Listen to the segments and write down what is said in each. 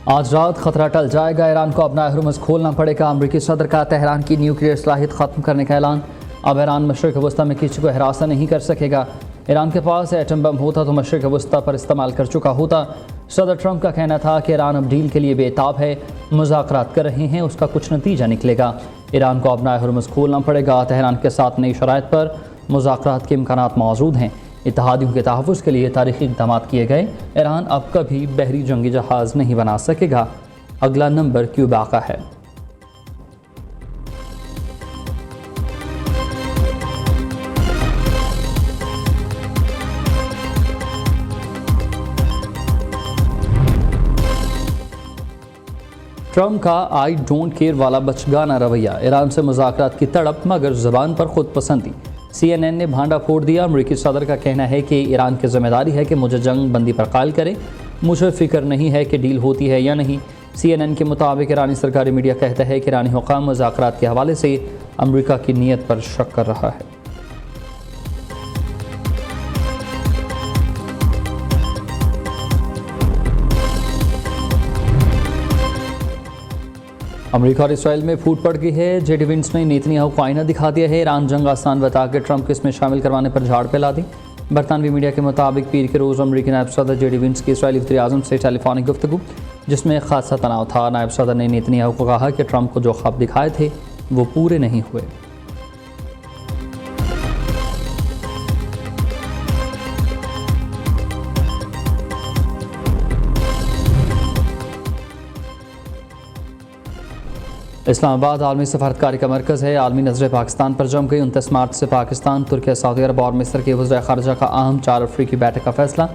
आज रात खतरा टल जाएगा, ईरान को अपना हरमुज़ खोलना पड़ेगा। अमरीकी सदर का तेहरान की न्यूक्लियर सलाहियत ख़त्म करने का ऐलान। अब ईरान मशरिक़ वस्ता में किसी को हिरासा नहीं कर सकेगा। ईरान के पास एटम बम होता तो मशरिक़ वस्ता पर इस्तेमाल कर चुका होता। सदर ट्रंप का कहना था कि ईरान अब डील के लिए बेताब है, मुज़ाकरात कर रहे हैं, उसका कुछ नतीजा निकलेगा। ईरान को अपना हरमुज़ खोलना पड़ेगा। तेहरान के साथ नई शराइत पर मुज़ाकरात के इम्कानात मौजूद हैं। इत्तेहादियों के तहफ़्फ़ुज़ के लिए तारीख़ी इक़दाम किए गए। ईरान अब कभी बहरी जंगी जहाज़ नहीं बना सकेगा। अगला नंबर क्यूबा का है। ट्रंप का आई डोंट केयर वाला बचगाना रवैया, ईरान से मुज़ाकरात की तड़प मगर ज़बान पर खुद पसंदी। CNN ने भांडा फोड़ दिया। अमरीकी सदर का कहना है कि ईरान की जिम्मेदारी है कि मुझे जंग बंदी पर कायल करे, मुझे फ़िक्र नहीं है कि डील होती है या नहीं। CNN के मुताबिक ईरानी सरकारी मीडिया कहता है कि ईरानी हुकाम मुज़ाकरात के हवाले से अमरीका की नीयत पर शक कर रहा है। अमरीका और इसराइल में फूट पड़ गई है। जेडी विंस ने नेतन्याहू को आईना दिखा दिया है। ईरान जंग आसान बताकर ट्रंप को इसमें शामिल करवाने पर झाड़ पे ला दी। बरतानवी मीडिया के मुताबिक पीर के रोज़ अमरीकी नायब सदर जेडी विंस की इसराइली वज़ीर-ए-आज़म से टेलीफोनिक गुफ्तगू, जिसमें खासा तनाव था। नायब सदर ने नेतन्याहू को कहा कि ट्रंप को जो ख्वाब दिखाए थे वो पूरे नहीं हुए। इस्लामाबाद आलमी सफारतकारी का मरकज़ है। आलमी नज़रें पाकिस्तान पर जम गई। 29 मार्च से पाकिस्तान, तुर्की, सऊदी अरब और मिस्र के वज़ीर ख़ारिजा का अहम 4 अफ्रीकी बैठक का फैसला।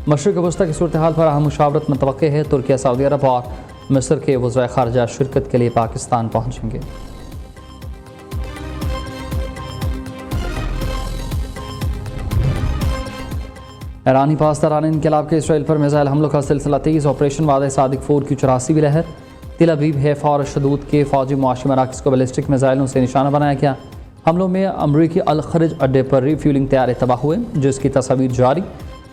मशरिक़ वस्ता की सूरत हाल पर अहम मुशावरत मुतवक्के है। तुर्की, सऊदी अरब और मिस्र के वज़ीर ख़ारिजा शिरकत के लिए पाकिस्तान पहुँचेंगे। ईरानी पासदारान इनकलाब के इसराइल पर मिसाइल हमलों का सिलसिला तेज़। ऑपरेशन वादे सादिक 4 की 84वीं लहर। तिल अबीब है फौर शदूद के फौजी मुआशी मराकज़ को बैलिस्टिक मिसाइलों से निशाना बनाया गया। हमलों में अमरीकी अल खरज अड्डे पर रीफ्यूलिंग तैयारे तबाह हुए, जिसकी तस्वीर जारी।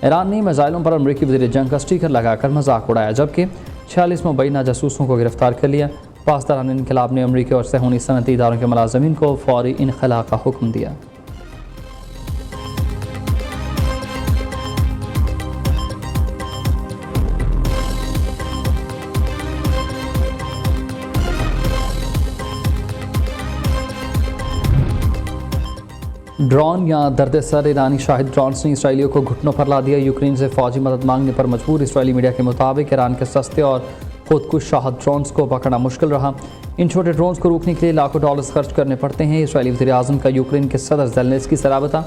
ईरान ने मिसाइलों पर अमरीकी वज़ीर जंग का स्टिकर लगाकर मजाक उड़ाया, जबकि 46 मुबैना जासूसों को गिरफ्तार कर लिया। पासदारान इनकलाब ने अमरीकी और सहूनी सनती इदारों के मुलाज़मीन को फौरी इनखला का हुक्म दिया। ड्रोन या दर्द सर, ईरानी शाहिद ड्रोन्स ने इसराइलियों को घुटनों पर ला दिया। यूक्रेन से फौजी मदद मांगने पर मजबूर। इसराइली मीडिया के मुताबिक ईरान के सस्ते और खुदकुश शाहिद ड्रोन्स को पकड़ना मुश्किल रहा। इन छोटे ड्रोन्स को रोकने के लिए लाखों डॉलर्स खर्च करने पड़ते हैं। इसराइली वज़ीर-ए-आज़म का यूक्रेन के सदर ज़ेलेंस्की से राबता,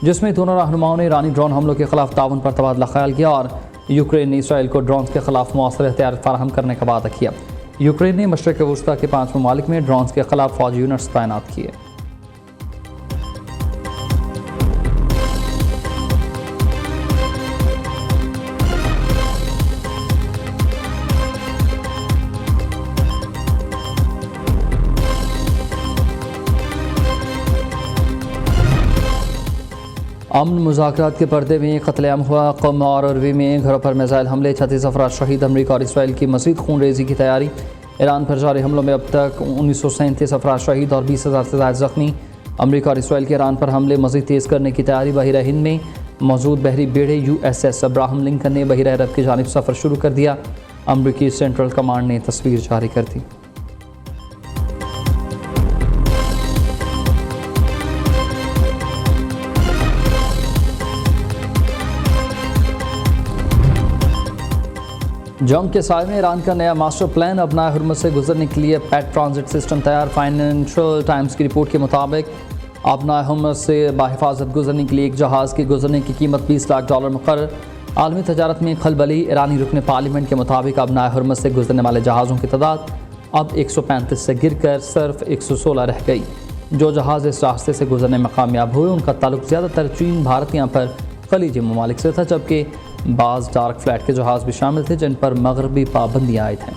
जिसमें दोनों रहनुमाओं ने ईरानी ड्रोन हमलों के खिलाफ ताउन पर तबादला ख्याल किया और यूक्रेन ने इसराइल को ड्रोन्स के खिलाफ मौसर हथियार फराहम करने का वादा किया। यूक्रेन ने मशरिक़ वस्ता के 5 ममालिक में ड्रोन्स के खिलाफ फौजी यूनिट्स तैनात किए। अमन मुज़ाकरात के पर्दे में कत्लेआम हुआ। क़म और अरवी में घरों पर मिसाइल हमले, 36 अफराद शहीद। अमरीका और इसराइल की मज़ीद खून रेज़ी की तैयारी। ईरान पर जारी हमलों में अब तक 1937 अफराद शहीद और 20,000 से ज़्यादा ज़ख्मी। अमरीका और इसराइल के ईरान पर हमले मज़ीद तेज़ करने की तैयारी। बहिरा हिंद में मौजूद बहरी बेड़े USS अब्राहम लिंकन ने बहिरा अरब की जानिब सफ़र शुरू कर दिया। अमरीकी सेंट्रल कमांड ने तस्वीर जारी कर दी। जंग के साय में ईरान का नया मास्टर प्लान। अपना हुर्मुज़ से गुजरने के लिए पैट ट्रांजिट सिस्टम तैयार। फाइनेंशियल टाइम्स की रिपोर्ट के मुताबिक अपना हुर्मुज़ से बाहिफाजत गुजरने के लिए एक जहाज़ की गुजरने की कीमत $20 लाख मुकर्रर। आलमी तजारत में खलबली। ईरानी रुकन पार्लियामेंट के मुताबिक अपना हुर्मुज़ से गुजरने वाले जहाज़ों की तादाद अब 135 से गिर कर सिर्फ 116 रह गई। जो जहाज़ इस रास्ते से गुजरने में कामयाब हुए उनका ताल्लुक ज़्यादातर चीन, भारत या पर खलीजी ममालिक से था, जबकि बाज़ डार्क फ्लैट के जहाज़ भी शामिल थे जिन पर मगरबी पाबंदियाँ आयद हैं।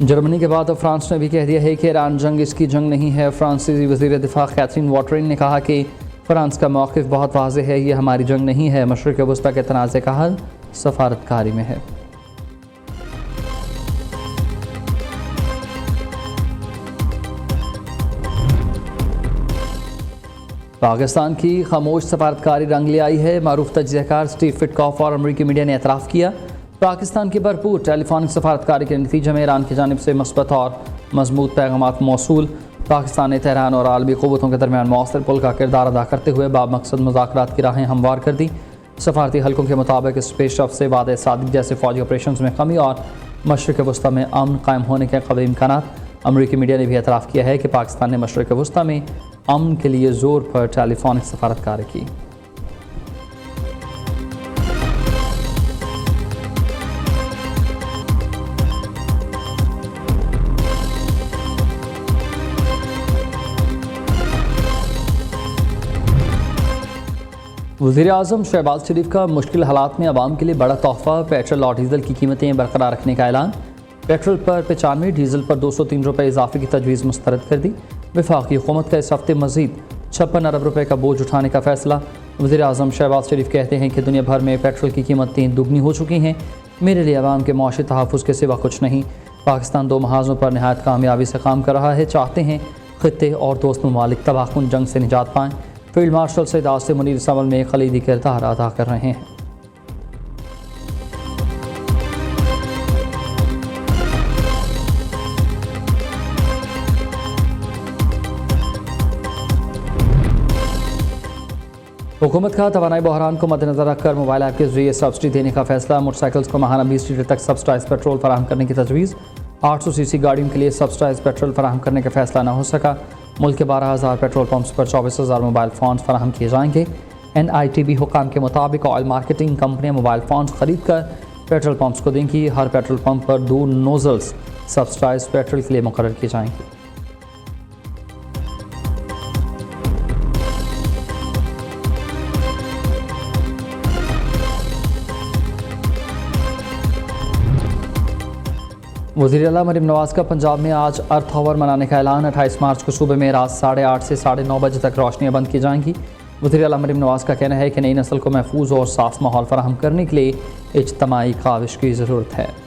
जर्मनी के बाद अब फ्रांस ने भी कह दिया है कि ईरान जंग इसकी जंग नहीं है। फ्रांसीसी वज़ीर दिफा कैथरीन वॉटरिन ने कहा कि फ़्रांस का मौक़िफ़ बहुत वाज़ेह है, ये हमारी जंग नहीं है। मशरिक़ वस्ता के तनाज़े का हल सफारतकारी में है। पाकिस्तान की खामोश सफारतकारी रंग ले आई है। मारूफ तजियाकार स्टीव विटकॉफ और अमरीकी मीडिया ने एतराफ़ किया, पाकिस्तान की भरपूर टेलीफोनिक सफारतकारी के नतीजे में ईरान की जानिब से मस्बत और मजबूत पैगामात मौसूल। पाकिस्तान ने तेहरान और आलमी क़ुव्वतों के दरमियान मौसर पुल का किरदार अदा करते हुए बामकसद मुज़ाकरात की राहें हमवार कर दी। सफारती हल्कों के मुताबिक इस पेशरफ से वादे सादिक जैसे फ़ौजी ऑपरेशन में कमी और मशरिक़ वस्ता में अमन कायम होने के कभी इम्कानात। अमरीकी मीडिया ने भी एतराफ़ किया है कि पाकिस्तान ने मशरिक़ वस्ता में अमन के लिए ज़ोर पर टेलीफोनिक सफारतकारी की। वज़ीर-ए-आज़म शहबाज शरीफ का मुश्किल हालात में आवाम के लिए बड़ा तोहफ़ा, पेट्रोल और डीज़ल की कीमतें बरकरार रखने का ऐलान। पेट्रोल पर 95, डीज़ल पर 203 रुपये इजाफे की तजवीज़ मुस्तरद कर दी। वफाकी हुकूमत का इस हफ्ते मज़ीद 56 अरब रुपये का बोझ उठाने का फैसला। वज़ीर-ए-आज़म शहबाज शरीफ कहते हैं कि दुनिया भर में पेट्रोल की कीमतें दुगनी हो चुकी हैं, मेरे लिए आवाम के मुआशी तहफ़्फ़ुज़ के सिवा कुछ नहीं। पाकिस्तान 2 महाज़ों पर नहायत कामयाबी से काम कर रहा है, चाहते हैं ख़ित्ते और दोस्त ममालिक तबाहकुन जंग से निजात पाएँ। फील्ड मार्शल सैयद आसिम मुनीर इस अमल में खलीदी किरदार अदा कर रहे हैं। हुकूमत का तवानाई बहरान को मद्देनजर रखकर मोबाइल ऐप के जरिए सब्सिडी देने का फैसला। मोटरसाइकिल्स को माहाना 20 लीटर तक सब्सिडाइज पेट्रोल फराहम करने की तजवीज़। 800 सीसी गाड़ियों के लिए सब्सिडाइज पेट्रोल फराहम करने का फैसला न हो सका। मुल्क के 12,000 पेट्रोल पंप्स पर 24,000 मोबाइल फ़ोन फराहम किए जाएंगे। NITB हुकाम के मुताबिक ऑयल मार्केटिंग कंपनियां मोबाइल फ़ोन ख़रीद कर पेट्रोल पंप्स को देंगी। हर पेट्रोल पंप पर 2 नोज़ल्स सब्सिडाइज पेट्रोल के लिए मुकर्रर किए जाएंगे। वज़ीर आला मरीम नवाज़ का पंजाब में आज अर्थ आवर मनाने का ऐलान। 28 मार्च को सूबे में रात 8:30 से 9:30 बजे तक रोशनियाँ बंद की जाएंगी। वज़ीर आला मरीम नवाज़ का कहना है कि नई नस्ल को महफूज और साफ़ माहौल फराहम करने के लिए इज्तिमाई काविश की ज़रूरत है।